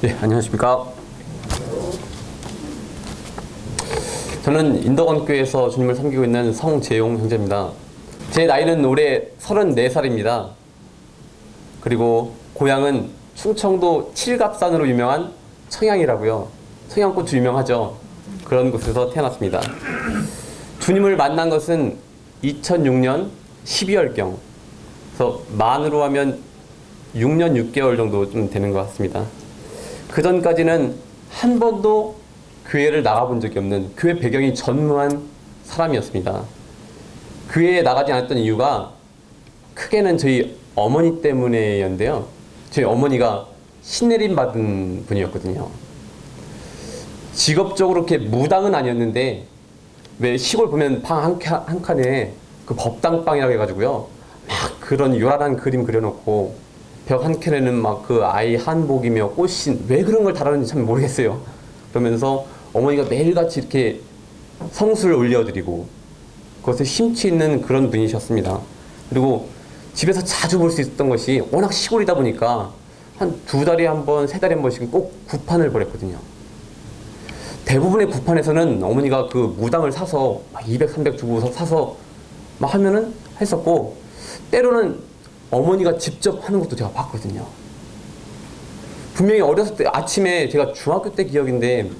네, 안녕하십니까. 저는 인덕원교회에서 주님을 섬기고 있는 성재용 형제입니다. 제 나이는 올해 34살입니다. 그리고 고향은 충청도 칠갑산으로 유명한 청양이라고요. 청양고추 유명하죠. 그런 곳에서 태어났습니다. 주님을 만난 것은 2006년 12월경. 그래서 만으로 하면 6년 6개월 정도 좀 되는 것 같습니다. 그 전까지는 한 번도 교회를 나가본 적이 없는 교회 배경이 전무한 사람이었습니다. 교회에 나가지 않았던 이유가 크게는 저희 어머니 때문에였는데요. 저희 어머니가 신내림 받은 분이었거든요. 직업적으로 이렇게 무당은 아니었는데 왜 시골 보면 방 한 칸에 그 법당방이라고 해가지고요. 막 그런 요란한 그림 그려놓고 벽 한 켠에는 막 그 아이 한복이며 꽃신, 왜 그런 걸 달았는지 참 모르겠어요. 그러면서 어머니가 매일같이 이렇게 성수를 올려드리고 그것에 심취 있는 그런 분이셨습니다. 그리고 집에서 자주 볼 수 있었던 것이 워낙 시골이다 보니까 한 2달에 한 번, 3달에 한 번씩은 꼭 구판을 벌였거든요. 대부분의 구판에서는 어머니가 그 무당을 사서 막 200, 300 주고서 사서 막 하면은 했었고, 때로는 어머니가 직접 하는 것도 제가 봤거든요. 분명히 어렸을 때 아침에 제가 중학교 때 기억인데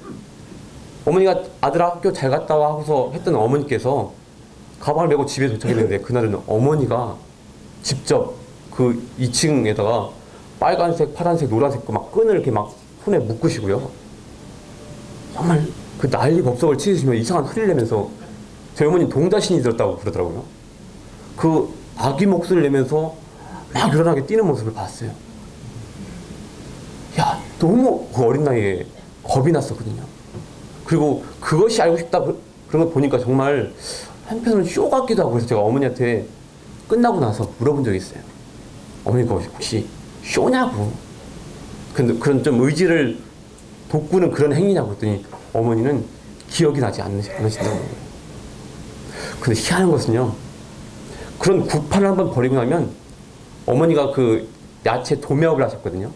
어머니가 아들아 학교 잘 갔다 와 하고서 했던 어머니께서 가방을 메고 집에 도착했는데 그날은 어머니가 직접 그 2층에다가 빨간색, 파란색, 노란색 막 끈을 이렇게 막 손에 묶으시고요. 정말 그 난리 법석을 치시면 이상한 소리를 내면서 저희 어머니 동자신이 들었다고 그러더라고요. 그 아기 목소리를 내면서 막 요란하게 뛰는 모습을 봤어요. 야, 너무 그 어린 나이에 겁이 났었거든요. 그리고 그것이 알고 싶다 그런 거 보니까 정말 한편으로는 쇼 같기도 하고, 그래서 제가 어머니한테 끝나고 나서 물어본 적이 있어요. 어머니 그거 혹시 쇼냐고. 근데 그런 좀 의지를 돋구는 그런 행위냐고 했더니 어머니는 기억이 나지 않으신다고 해요. 근데 희한한 것은요, 그런 구판을 한번 버리고 나면 어머니가 그 야채 도매업을 하셨거든요.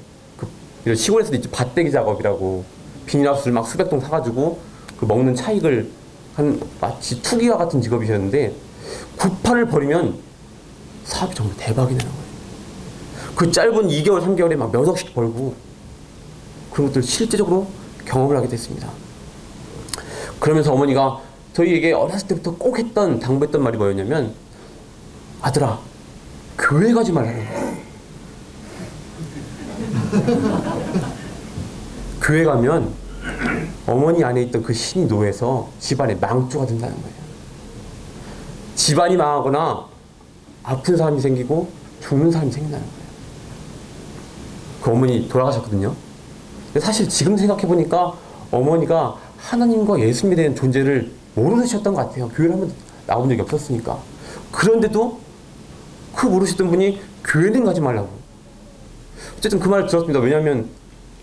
그 시골에서도 있죠. 밭대기 작업이라고 비닐하우스를 막 수백 동 사가지고 그 먹는 차익을 한 마치 투기와 같은 직업이셨는데 구판을 버리면 사업이 정말 대박이 나는 거예요. 그 짧은 2개월, 3개월에 막 몇 억씩 벌고 그런 것들 실제적으로 경험을 하게 됐습니다. 그러면서 어머니가 저희에게 어렸을 때부터 꼭 당부했던 말이 뭐였냐면, 아들아, 교회 가지 말라는 거예요. 교회 가면 어머니 안에 있던 그 신이 노해서 집안에 망조가 된다는 거예요. 집안이 망하거나 아픈 사람이 생기고 죽는 사람이 생긴다는 거예요. 그 어머니 돌아가셨거든요. 근데 사실 지금 생각해보니까 어머니가 하나님과 예수님에 대한 존재를 모르셨던 것 같아요. 교회를 한번 나온 적이 없었으니까. 그런데도 그 모르셨던 분이 교회는 가지 말라고. 어쨌든 그 말을 들었습니다. 왜냐하면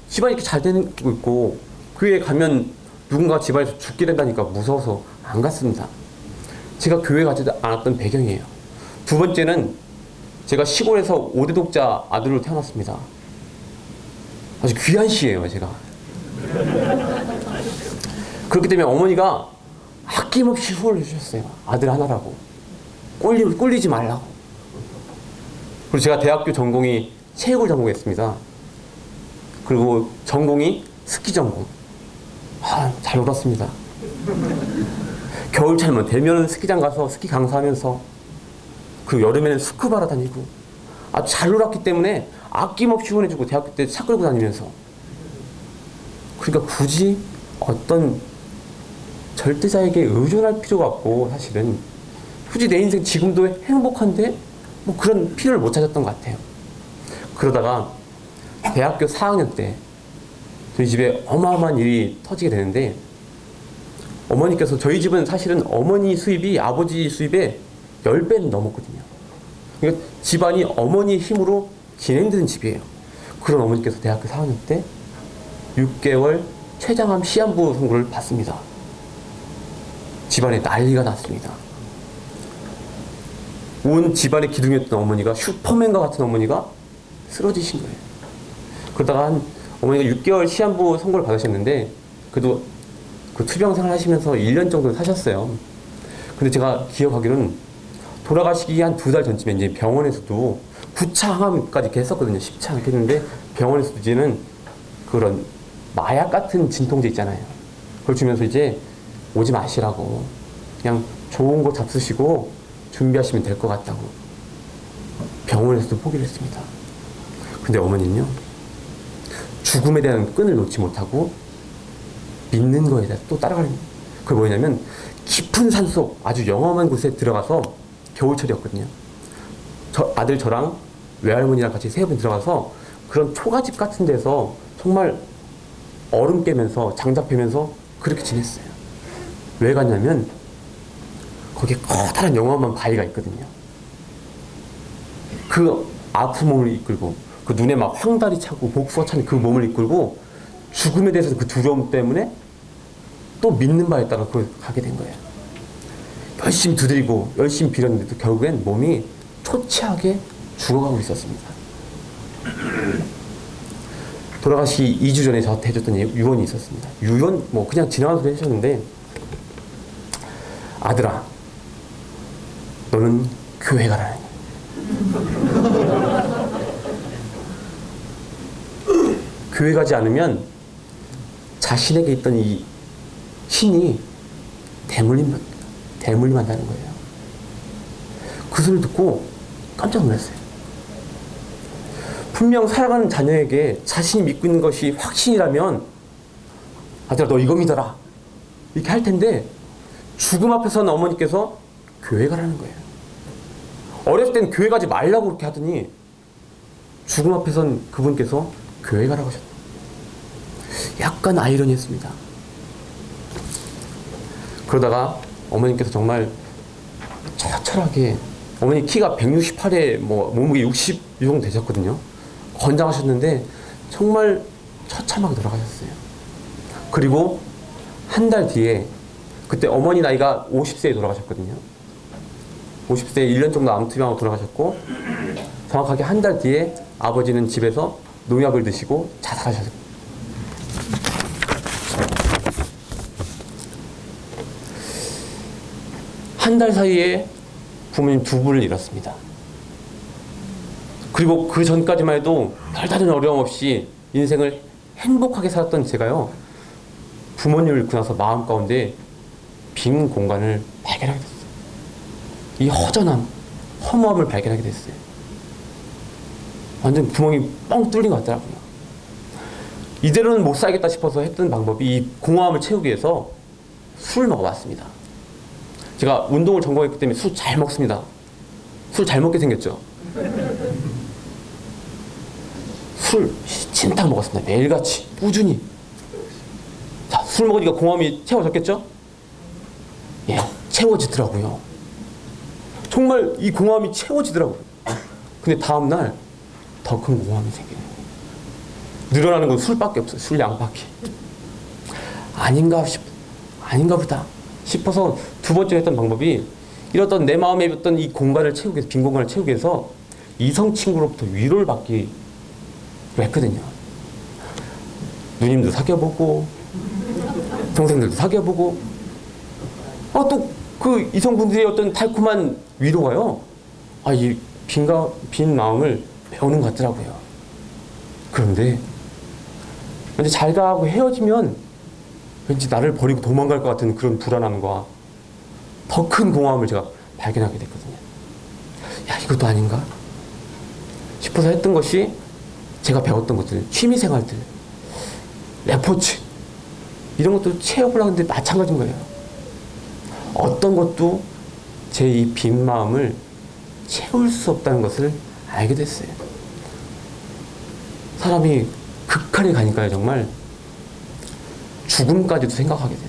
집안이 이렇게 잘 되고 있고 교회에 가면 누군가 집안에서 죽게 된다니까 무서워서 안 갔습니다. 제가 교회 가지 않았던 배경이에요. 두 번째는 제가 시골에서 5대 독자 아들로 태어났습니다. 아주 귀한 씨예요, 제가. 그렇기 때문에 어머니가 아낌없이 후원을 해주셨어요. 아들 하나라고. 꼴리지 말라고. 그리고 제가 대학교 전공이 체육을 전공했습니다. 그리고 전공이 스키 전공. 잘 놀았습니다. 겨울철만 되면 스키장 가서 스키 강사하면서, 그리고 여름에는 스쿠바로 다니고 아주 잘 놀았기 때문에 아낌없이 후원해주고 대학교 때 차 끌고 다니면서. 그러니까 굳이 어떤 절대자에게 의존할 필요가 없고, 사실은 굳이 내 인생 지금도 행복한데 뭐 그런 필요를 못 찾았던 것 같아요. 그러다가 대학교 4학년 때 저희 집에 어마어마한 일이 터지게 되는데, 어머니께서, 저희 집은 사실은 어머니 수입이 아버지 수입의 10배는 넘었거든요. 그러니까 집안이 어머니의 힘으로 진행되는 집이에요. 그런 어머니께서 대학교 4학년 때 6개월 췌장암 시한부 선고를 받습니다. 집안에 난리가 났습니다. 온 집안의 기둥이었던 어머니가, 슈퍼맨과 같은 어머니가 쓰러지신 거예요. 그러다가 어머니가 6개월 시한부 선고를 받으셨는데 그래도 그 투병 생활 하시면서 1년 정도 사셨어요. 근데 제가 기억하기로는 돌아가시기 한 2달 전쯤에 이제 병원에서도 9차 항암까지 이렇게 했었거든요. 10차 이렇게 했는데 병원에서도 이제는 그런 마약 같은 진통제 있잖아요. 그걸 주면서 이제 오지 마시라고 그냥 좋은 거 잡수시고 준비하시면 될 것 같다고 병원에서도 포기를 했습니다. 근데 어머니는요, 죽음에 대한 끈을 놓지 못하고 믿는 거에 대해서 또 따라가는 거예요. 그게 뭐냐면 깊은 산속 아주 영험한 곳에 들어가서 겨울철이었거든요. 아들 저랑 외할머니랑 같이 3분 들어가서 그런 초가집 같은 데서 정말 얼음 깨면서 장작 패면서 그렇게 지냈어요. 왜 갔냐면 거기에 커다란 영험한 바위가 있거든요. 그 아픈 몸을 이끌고 그 눈에 막 황달이 차고 복수가 차는 그 몸을 이끌고 죽음에 대해서 그 두려움 때문에 또 믿는 바에 따라 그걸 가게 된 거예요. 열심히 두드리고 열심히 빌었는데도 결국엔 몸이 초췌하게 죽어가고 있었습니다. 돌아가시기 2주 전에 저한테 해줬던 유언이 있었습니다. 유언 뭐 그냥 지나간 소리 해주셨는데, 아들아 너는 교회 가라는 거예요. 교회 가지 않으면 자신에게 있던 이 신이 대물림한다는 거예요. 그 소리를 듣고 깜짝 놀랐어요. 분명 살아가는 자녀에게 자신이 믿고 있는 것이 확신이라면 아들아 너 이거 믿어라 이렇게 할 텐데, 죽음 앞에서는 어머니께서 교회 가라는 거예요. 어렸을 땐 교회 가지 말라고 그렇게 하더니 죽음 앞에선 그분께서 교회 가라고 하셨다. 약간 아이러니했습니다. 그러다가 어머님께서 정말 처절하게, 어머니 키가 168에 뭐 몸무게 60 이 정도 되셨거든요. 건장하셨는데 정말 처참하게 돌아가셨어요. 그리고 한 달 뒤에, 그때 어머니 나이가 50세에 돌아가셨거든요. 50세 1년 정도 암투병하고 돌아가셨고, 정확하게 한 달 뒤에 아버지는 집에서 농약을 드시고 자살하셨어요. 한 달 사이에 부모님 2분을 잃었습니다. 그리고 그 전까지만 해도 별다른 어려움 없이 인생을 행복하게 살았던 제가요, 부모님을 잃고 나서 마음 가운데 빈 공간을 발견하게 됐어요. 이 허전함, 허무함을 발견하게 됐어요. 완전 구멍이 뻥 뚫린 것 같더라고요. 이대로는 못 살겠다 싶어서 했던 방법이 이 공허함을 채우기 위해서 술을 먹어봤습니다. 제가 운동을 전공했기 때문에 술 잘 먹습니다. 술 잘 먹게 생겼죠. 술 진탕 먹었습니다. 매일같이 꾸준히. 자, 술 먹으니까 공허함이 채워졌겠죠? 예, 채워지더라고요. 정말 이 공허함이 채워지더라고요. 근데 다음날 더 큰 공허함이 생기네요. 늘어나는 건 술밖에 없어요. 술량밖에. 아닌가 보다 싶어서 2번째 했던 방법이, 이렇던 내 마음에 있던 이 공간을 채우기 위해서, 빈 공간을 채우기 위해서 이성 친구로부터 위로를 받기로 했거든요. 누님도 사귀어보고 동생들도 사귀어보고, 또 그 이성분들의 어떤 달콤한 위로가요, 이 빈 마음을 메우는 것 같더라고요. 그런데 왠지 잘 가고 헤어지면 왠지 나를 버리고 도망갈 것 같은 그런 불안함과 더 큰 공허함을 제가 발견하게 됐거든요. 야, 이것도 아닌가 싶어서 했던 것이, 제가 배웠던 것들, 취미생활들, 레포츠 이런 것도 채워보려고 했는데 마찬가지인 거예요. 어떤 것도 제 이 빈 마음을 채울 수 없다는 것을 알게 됐어요. 사람이 극한에 가니까요, 정말 죽음까지도 생각하게 돼요.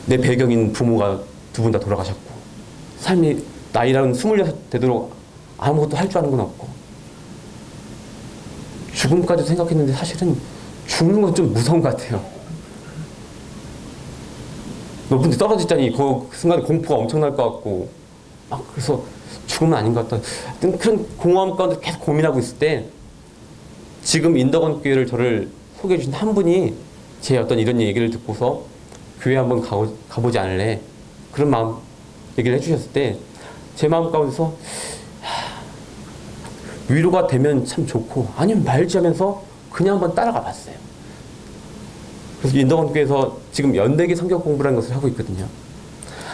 내 배경인 부모가 2분 다 돌아가셨고, 삶이 나이라는 26 되도록 아무것도 할 줄 아는 건 없고, 죽음까지도 생각했는데 사실은 죽는 건 좀 무서운 것 같아요. 높은 데 떨어지자니 그 순간에 공포가 엄청날 것 같고, 그래서 죽으면 아닌 것 같다. 그런 공허함 가운데 계속 고민하고 있을 때 지금 인덕원 교회를 저를 소개해 주신 한 분이 제 어떤 이런 얘기를 듣고서 교회 한번 가보지 않을래? 그런 마음 얘기를 해주셨을 때 제 마음 가운데서 위로가 되면 참 좋고 아니면 말지 하면서 그냥 한번 따라가 봤어요. 그래서 인덕원 교회에서 지금 연대기 성경 공부라는 것을 하고 있거든요.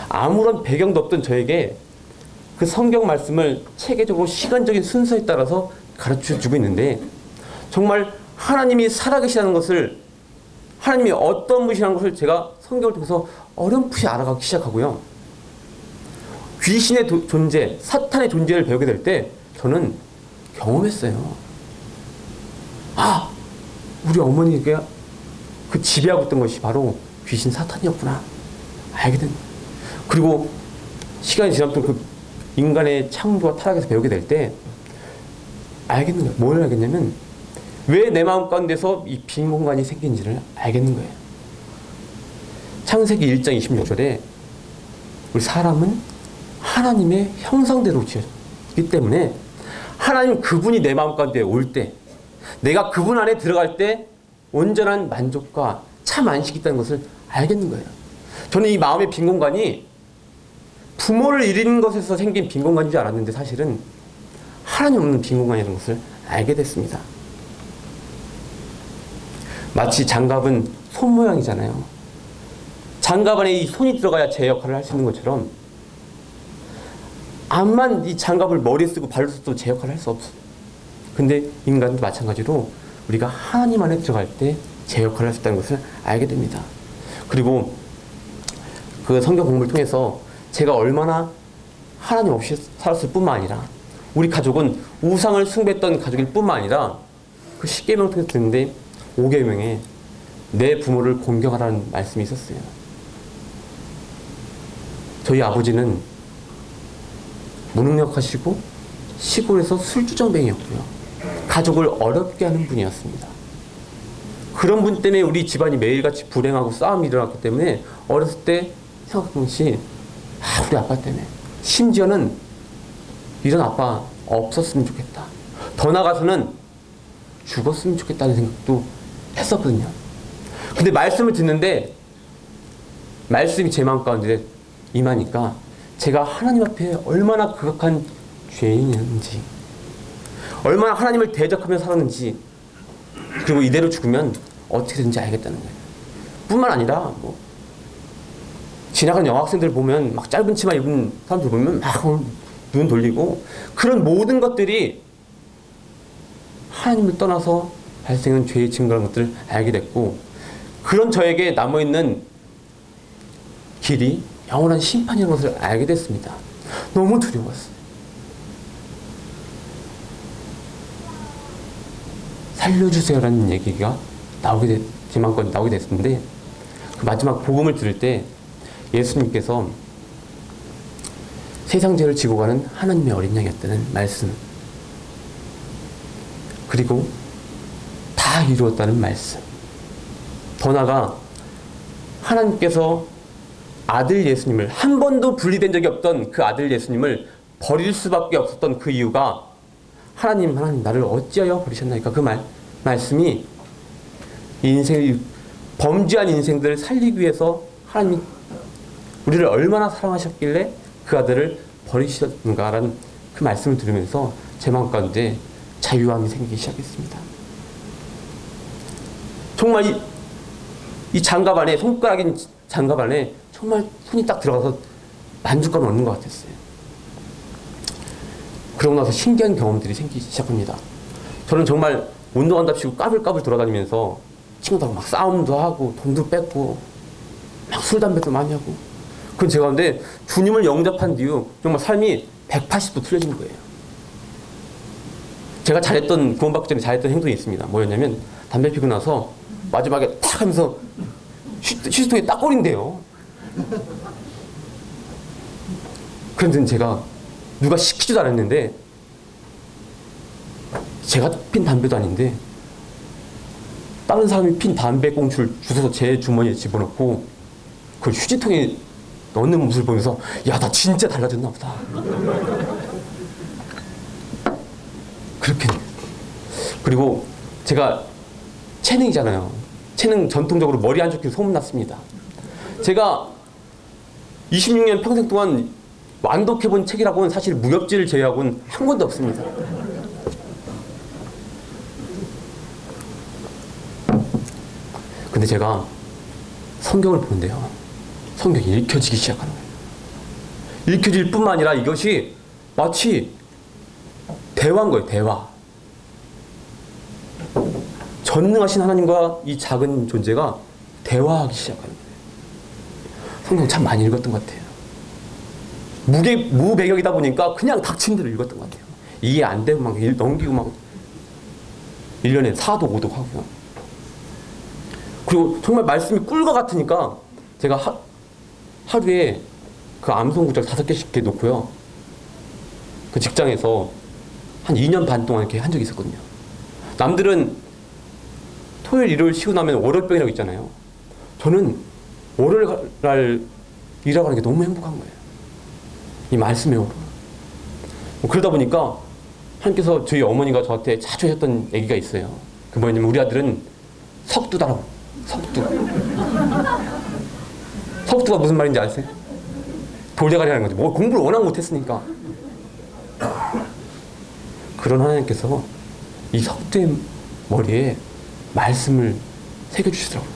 아무런 배경도 없던 저에게 그 성경 말씀을 체계적으로 시간적인 순서에 따라서 가르쳐 주고 있는데 정말 하나님이 살아계시다는 것을 하나님이 어떤 분이라는 것을 제가 성경을 통해서 어렴풋이 알아가기 시작하고요. 귀신의 존재, 사탄의 존재를 배우게 될 때 저는 경험했어요. 아, 우리 어머니가 그 지배하고 있던 것이 바로 귀신 사탄이었구나. 알게 된. 그리고 시간이 지나면 그 인간의 창조와 타락에서 배우게 될 때 알겠는 거예요. 뭘 알겠냐면 왜 내 마음 가운데서 이 빈 공간이 생긴지를 알겠는 거예요. 창세기 1장 26절에 우리 사람은 하나님의 형상대로 지어졌기 때문에 하나님 그분이 내 마음 가운데 올 때 내가 그분 안에 들어갈 때 온전한 만족과 참 안식이 있다는 것을 알겠는 거예요. 저는 이 마음의 빈 공간이 부모를 잃은 것에서 생긴 빈 공간인 줄 알았는데 사실은 하나님 없는 빈 공간이라는 것을 알게 됐습니다. 마치 장갑은 손 모양이잖아요. 장갑 안에 이 손이 들어가야 제 역할을 할 수 있는 것처럼 암만 이 장갑을 머리에 쓰고 발로 써도 제 역할을 할 수 없어요. 근데 인간도 마찬가지로 우리가 하나님 안에 들어갈 때 제 역할을 할 수 있다는 것을 알게 됩니다. 그리고 그 성경 공부를 통해서 제가 얼마나 하나님 없이 살았을 뿐만 아니라 우리 가족은 우상을 숭배했던 가족일 뿐만 아니라 그 10계명을 통해서 듣는데 5계명에 내 부모를 공경하라는 말씀이 있었어요. 저희 아버지는 무능력하시고 시골에서 술주정뱅이였고요. 가족을 어렵게 하는 분이었습니다. 그런 분 때문에 우리 집안이 매일같이 불행하고 싸움이 일어났기 때문에 어렸을 때 생각해보면 우리 아빠 때문에 심지어는 이런 아빠 없었으면 좋겠다. 더 나아가서는 죽었으면 좋겠다는 생각도 했었거든요. 근데 말씀을 듣는데 말씀이 제 마음 가운데 임하니까 제가 하나님 앞에 얼마나 극악한 죄인이었는지 얼마나 하나님을 대적하며 살았는지 그리고 이대로 죽으면 어떻게 되는지 알겠다는 거예요. 뿐만 아니라 지나가는 여학생들 보면 막 짧은 치마 입은 사람들 보면 막 눈 돌리고 그런 모든 것들이 하나님을 떠나서 발생한 죄의 증거라는 것들을 알게 됐고 그런 저에게 남아있는 길이 영원한 심판이라는 것을 알게 됐습니다. 너무 두려웠어요. 살려주세요라는 얘기가 제 마음까지 나오게 됐는데 그 마지막 복음을 들을 때 예수님께서 세상 죄를 지고 가는 하나님의 어린 양이었다는 말씀 그리고 다 이루었다는 말씀 더 나아가 하나님께서 아들 예수님을 한 번도 분리된 적이 없던 그 아들 예수님을 버릴 수밖에 없었던 그 이유가 하나님 나를 어찌하여 버리셨나이까 그 말씀이 범죄한 인생들을 살리기 위해서 하나님이 우리를 얼마나 사랑하셨길래 그 아들을 버리셨는가라는 그 말씀을 들으면서 제 마음 가운데 자유함이 생기기 시작했습니다. 정말 이 장갑 안에 손가락인 장갑 안에 정말 손이 딱 들어가서 만족감을 얻는 것 같았어요. 그러고 나서 신기한 경험들이 생기기 시작합니다. 저는 정말 운동한답시고 까불까불 돌아다니면서 친구들하고 막 싸움도 하고 돈도 뺏고 막 술, 담배도 많이 하고 그건 제 가운데 주님을 영접한 뒤로 정말 삶이 180도 틀려진 거예요. 제가 구원받기 전에 잘했던 행동이 있습니다. 뭐였냐면 담배 피고 나서 마지막에 탁 하면서 휴지통에 딱 꼬린대요. 그런데 제가 누가 시키지도 않았는데 제가 핀 담배도 아닌데 다른 사람이 핀 담배 꽁초를 주워서 제 주머니에 집어넣고 그걸 휴지통에 넣는 모습을 보면서 야, 나 진짜 달라졌나 보다. 그렇게. 그리고 제가 체능이잖아요. 체능 전통적으로 머리 안 좋게 소문났습니다. 제가 26년 평생 동안 완독해본 책이라고는 사실 무협지를 제외하고는 한 권도 없습니다. 근데 제가 성경을 보는데요. 성경이 읽혀지기 시작하는 거예요. 읽혀질 뿐만 아니라 이것이 마치 대화인 거예요. 대화. 전능하신 하나님과 이 작은 존재가 대화하기 시작하는 거예요. 성경 참 많이 읽었던 것 같아요. 무배경이다 보니까 그냥 닥친 대로 읽었던 것 같아요. 이해 안 되고 막 넘기고 막 1년에 4도 5도 하고요. 그리고 정말 말씀이 꿀과 같으니까 제가 하루에 그 암송구절 5개씩 이렇게 놓고요. 그 직장에서 한 2년 반 동안 이렇게 한 적이 있었거든요. 남들은 토요일, 일요일 쉬고 나면 월요병이라고 있잖아요. 저는 월요일 날 일하고 가는 게 너무 행복한 거예요. 이 말씀의 오로. 그러다 보니까 하나님께서 저희 어머니가 저한테 자주 하셨던 얘기가 있어요. 그 뭐냐면 우리 아들은 석두다라고. 석두. 석두가 무슨 말인지 아세요? 돌대가리라는 거죠. 뭐 공부를 워낙 못했으니까. 그런 하나님께서 이 석두의 머리에 말씀을 새겨주시더라고요.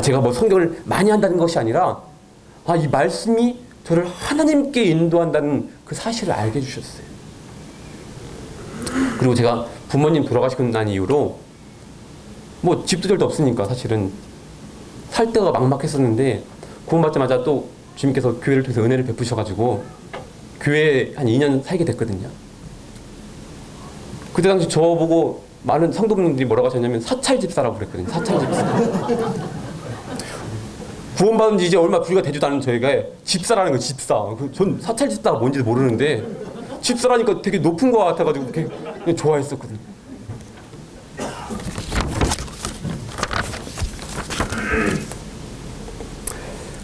제가 뭐 성경을 많이 한다는 것이 아니라 이 말씀이 저를 하나님께 인도한다는 그 사실을 알게 해주셨어요. 그리고 제가 부모님 돌아가시고 난 이후로 뭐 집도 절도 없으니까 사실은 살 데가 막막했었는데 구원받자마자 또 주님께서 교회를 통해서 은혜를 베푸셔가지고 교회에 한 2년 살게 됐거든요. 그때 당시 저보고 많은 성도분들이 뭐라고 하셨냐면 사찰집사라고 그랬거든요. 사찰집사. 구원받은 지 이제 얼마 부위가 되지도 않은 저희가 집사라는 거예요. 집사. 전 사찰집사가 뭔지도 모르는데 집사라니까 되게 높은 거 같아가지고 그냥 좋아했었거든요.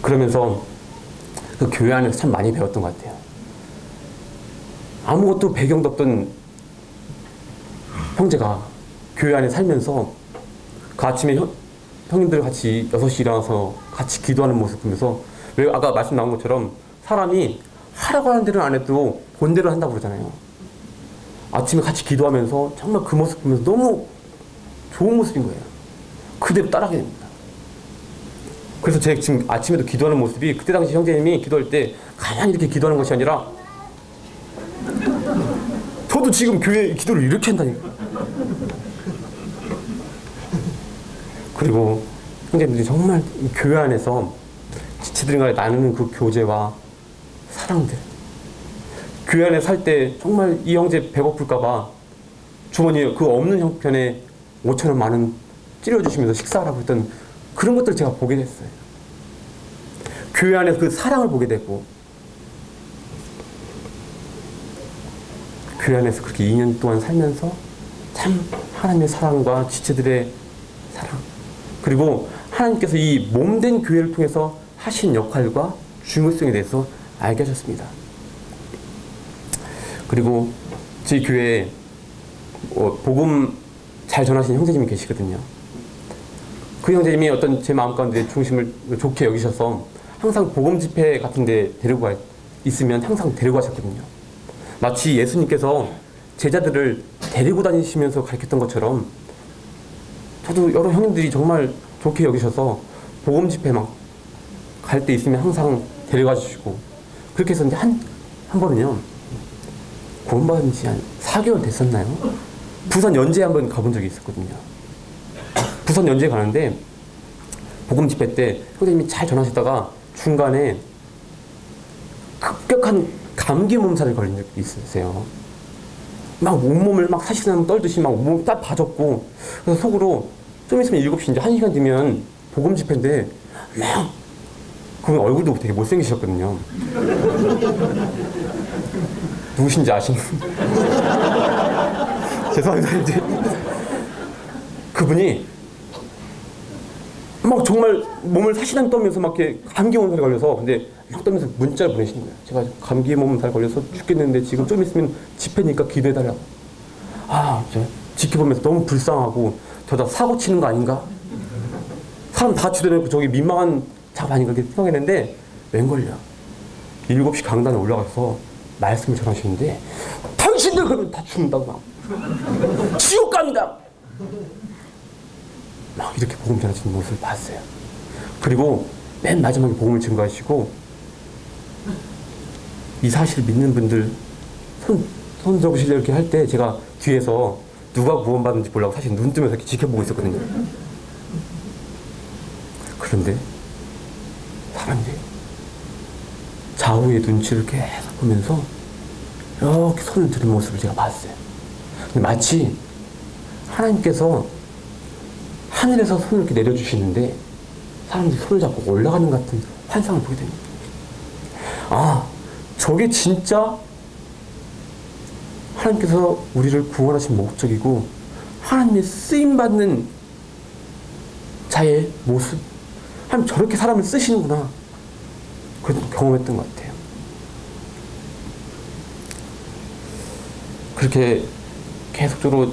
그러면서 그 교회 안에서 참 많이 배웠던 것 같아요. 아무것도 배경도 없던 형제가 교회 안에 살면서 그 아침에 형님들 같이 6시 일어나서 같이 기도하는 모습 보면서 왜 아까 말씀 나온 것처럼 사람이 하라고 하는 대로는 안 해도 본대로 한다고 그러잖아요. 아침에 같이 기도하면서 정말 그 모습 보면서 너무 좋은 모습인 거예요. 그대로 따라하게 됩니다. 그래서 제가 지금 아침에도 기도하는 모습이 그때 당시 형제님이 기도할 때 가만히 이렇게 기도하는 것이 아니라 저도 지금 교회 기도를 이렇게 한다니까. 그리고 형제님들이 정말 교회 안에서 지체들 간에 나누는 그 교제와 사랑들. 교회 안에 살 때 정말 이 형제 배고플까봐 주머니에 그 없는 형편에 5,000원 만원 찔러주시면서 식사하라고 했던 그런 것들을 제가 보게 됐어요. 교회 안에서 그 사랑을 보게 되고 교회 안에서 그렇게 2년 동안 살면서 참 하나님의 사랑과 지체들의 사랑 그리고 하나님께서 이 몸된 교회를 통해서 하신 역할과 중요성에 대해서 알게 하셨습니다. 그리고 저희 교회에 복음 잘 전하시는 형제님이 계시거든요. 그 형제님이 어떤 제 마음 가운데 중심을 좋게 여기셔서 항상 복음 집회 같은 데 데리고 있으면 항상 데리고 가셨거든요. 마치 예수님께서 제자들을 데리고 다니시면서 가르쳤던 것처럼 저도 여러 형님들이 정말 좋게 여기셔서 복음 집회 막 갈 때 있으면 항상 데려가 주시고 그렇게 해서 이제 한 번은요 구원받은 지 한 4개월 됐었나요? 부산 연제에 한번 가본 적이 있었거든요. 부산 연제에 가는데 복음 집회 때 선생님이 잘 전하시다가 중간에 급격한 감기 몸살을 걸린 적이 있으세요. 막 온몸을 막 사시나무 떨듯이 막 몸이 딱 봐졌고 그래서 속으로 좀 있으면 7시 이제 1시간 뒤면 복음 집회인데 막 그분 얼굴도 되게 못생기셨거든요. 누구신지 아시는? 죄송합니다. 이제 그분이 막 정말 몸을 사시나무 떨면서 막 이렇게 감기 몸살이 걸려서 근데 막 떨면서 문자를 보내시는 거예요. 제가 감기 몸살 걸려서 죽겠는데 지금 좀 있으면 집회니까 기도해달라고. 저 지켜보면서 너무 불쌍하고 저다 사고 치는 거 아닌가? 사람 다 주대놓고 저기 민망한 작업 아닌가 그렇게 생각했는데 웬걸요. 7시 강단에 올라가서 말씀을 전하시는데 당신들 그러면 다 죽는다고 막 지옥 갑니다. 막 이렇게 복음 전하시는 모습을 봤어요. 그리고 맨 마지막에 복음을 증거하시고 이 사실 믿는 분들 손 접으시려 이렇게 할 때 제가 뒤에서 누가 구원받는지 보려고 사실 눈 뜨면서 이렇게 지켜보고 있었거든요. 그런데 사람들이 좌우의 눈치를 계속 보면서 이렇게 손을 드는 모습을 제가 봤어요. 근데 마치 하나님께서 하늘에서 손을 이렇게 내려주시는데 사람들이 손을 잡고 올라가는 것 같은 환상을 보게 됩니다. 아, 저게 진짜 하나님께서 우리를 구원하신 목적이고 하나님의 쓰임받는 자의 모습, 하나님 저렇게 사람을 쓰시는구나, 그걸 경험했던 것 같아요. 그렇게 계속적으로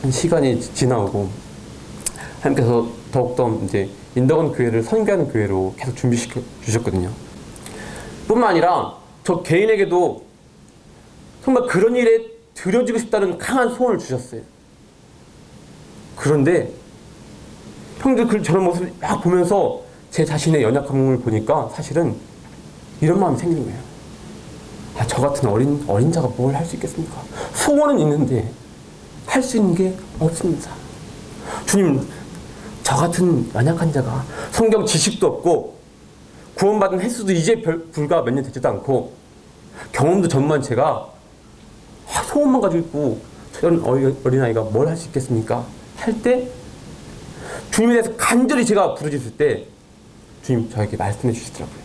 시간이 지나오고 하나님께서 더욱더 이제 인덕원 교회를 선교하는 교회로 계속 준비시켜 주셨거든요. 뿐만 아니라 저 개인에게도 정말 그런 일에 들여지고 싶다는 강한 소원을 주셨어요. 그런데 형들 저런 모습을 막 보면서 제 자신의 연약함을 보니까 사실은 이런 마음이 생기는 거예요. 아, 저 같은 어린 자가 뭘 할 수 있겠습니까? 소원은 있는데 할 수 있는 게 없습니다. 주님, 저 같은 연약한 자가 성경 지식도 없고 구원받은 횟수도 이제 불과 몇 년 되지도 않고 경험도 전무한 제가 소원만 가지고 있고 저런 어린아이가 뭘 할 수 있겠습니까? 할 때 주님에 대해서 간절히 제가 부르짖을 때 주님 저에게 말씀해 주시더라고요.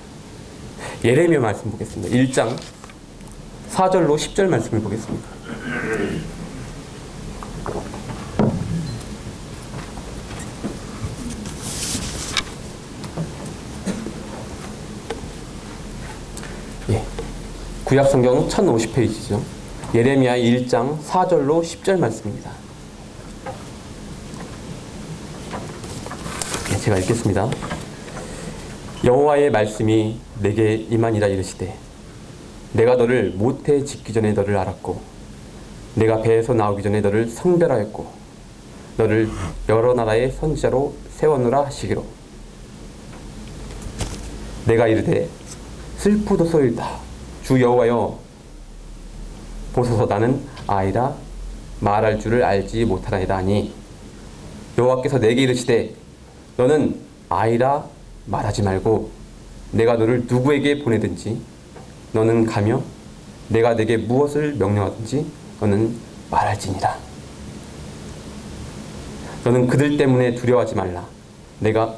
예레미야 말씀 보겠습니다. 1장 4절로 10절 말씀을 보겠습니다. 예, 구약성경 1050페이지죠. 예레미야 1장 4절로 10절 말씀입니다. 네, 제가 읽겠습니다. 여호와의 말씀이 내게 임하니라 이르시되 내가 너를 모태 짓기 전에 너를 알았고 내가 배에서 나오기 전에 너를 성별하였고 너를 여러 나라의 선지자로 세워놓으라 하시기로 내가 이르되 슬프도소이다 주 여호와여 보소서 나는 아이라 말할 줄을 알지 못하나이다 하니 여호와께서 내게 이르시되 너는 아이라 말하지 말고 내가 너를 누구에게 보내든지 너는 가며 내가 내게 무엇을 명령하든지 너는 말할지니라. 너는 그들 때문에 두려워하지 말라. 내가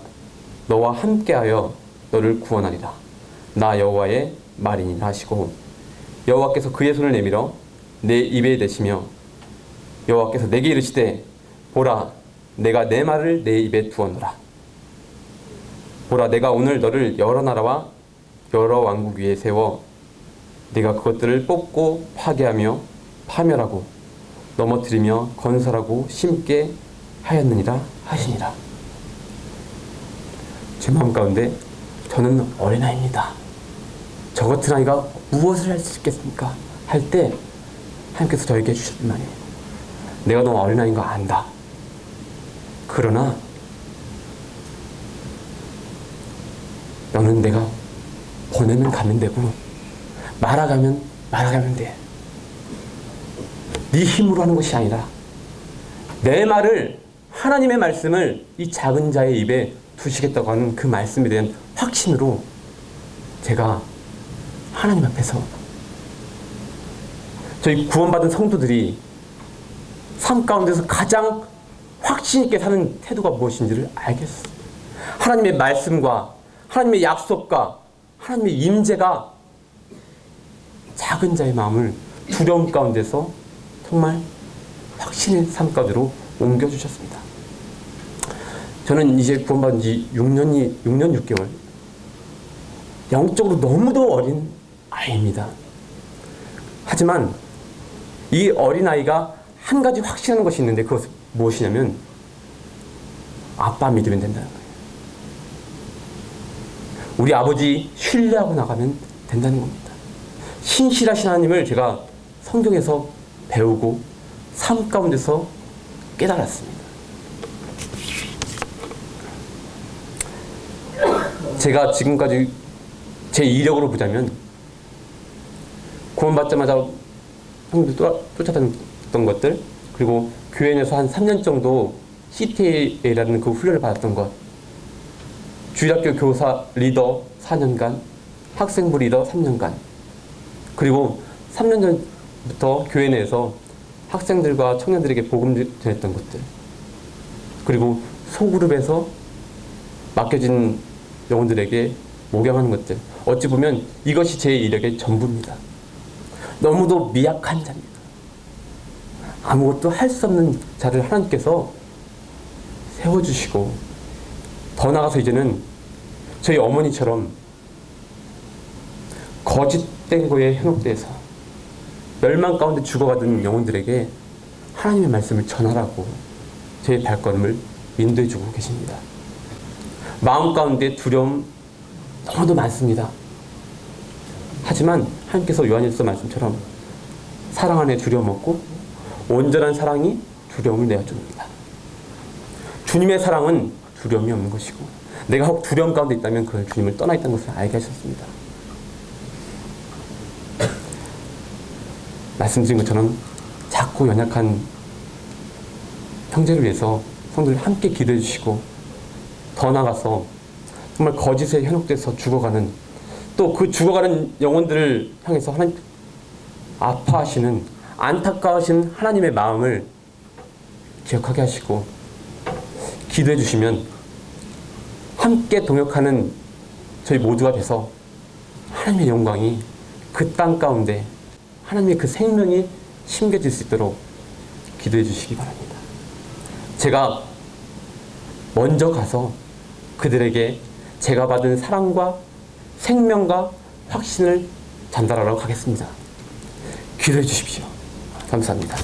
너와 함께하여 너를 구원하리라. 나 여호와의 말이니라 하시고 여호와께서 그의 손을 내밀어 내 입에 대시며 여호와께서 내게 이르시되 보라 내가 내 말을 내 입에 두었노라. 보라 내가 오늘 너를 여러 나라와 여러 왕국 위에 세워 네가 그것들을 뽑고 파괴하며 파멸하고 넘어뜨리며 건설하고 심게 하였느니라 하시니라. 제 마음 가운데 저는 어린아이입니다. 저 같은 아이가 무엇을 할 수 있겠습니까? 할 때 하나님께서 저에게 주셨단 말이에요. 내가 너무 어린아이인 거 안다. 그러나 너는 내가 보내면 가면 되고 말아가면 돼. 네 힘으로 하는 것이 아니라 내 말을, 하나님의 말씀을 이 작은 자의 입에 두시겠다고 하는 그 말씀에 대한 확신으로 제가 하나님 앞에서 저희 구원받은 성도들이 삶 가운데서 가장 확신 있게 사는 태도가 무엇인지를 알겠어요. 하나님의 말씀과 하나님의 약속과 하나님의 임재가 작은 자의 마음을 두려움 가운데서 정말 확신의 삶 가운데로 옮겨주셨습니다. 저는 이제 구원받은 지 6년 6개월, 영적으로 너무도 어린 아이입니다. 하지만 이 어린아이가 한 가지 확신하는 것이 있는데 그것은 무엇이냐면 아빠 믿으면 된다는 거예요. 우리 아버지 신뢰하고 나가면 된다는 겁니다. 신실하신 하나님을 제가 성경에서 배우고 삶 가운데서 깨달았습니다. 제가 지금까지 제 이력으로 보자면 구원받자마자 형들 쫓아다녔던 것들, 그리고 교회 내에서 한 3년 정도 CTA라는 그 훈련을 받았던 것, 주일학교 교사 리더 4년간, 학생부 리더 3년간, 그리고 3년 전부터 교회 내에서 학생들과 청년들에게 복음 전했던 것들, 그리고 소그룹에서 맡겨진 영혼들에게 목양하는 것들, 어찌 보면 이것이 제 이력의 전부입니다. 너무도 미약한 자입니다. 아무것도 할 수 없는 자를 하나님께서 세워주시고, 더 나아가서 이제는 저희 어머니처럼 거짓된 거에 현혹돼서 멸망 가운데 죽어가던 영혼들에게 하나님의 말씀을 전하라고 제 발걸음을 인도해주고 계십니다. 마음 가운데 두려움 너무도 많습니다. 하지만 하나님께서 요한일서 말씀처럼 사랑 안에 두려움 없고 온전한 사랑이 두려움을 내어줍니다. 주님의 사랑은 두려움이 없는 것이고, 내가 혹 두려움 가운데 있다면 그는 주님을 떠나 있다는 것을 알게 하셨습니다. 말씀드린 것처럼 작고 연약한 형제를 위해서 성도들 함께 기도해 주시고, 더 나아가서 정말 거짓에 현혹돼서 죽어가는, 또 그 죽어가는 영혼들을 향해서 하나님 아파하시는, 안타까워하시는 하나님의 마음을 기억하게 하시고 기도해 주시면 함께 동역하는 저희 모두가 돼서 하나님의 영광이 그 땅 가운데, 하나님의 그 생명이 심겨질 수 있도록 기도해 주시기 바랍니다. 제가 먼저 가서 그들에게 제가 받은 사랑과 생명과 확신을 전달하러 가겠습니다. 기도해 주십시오. 감사합니다.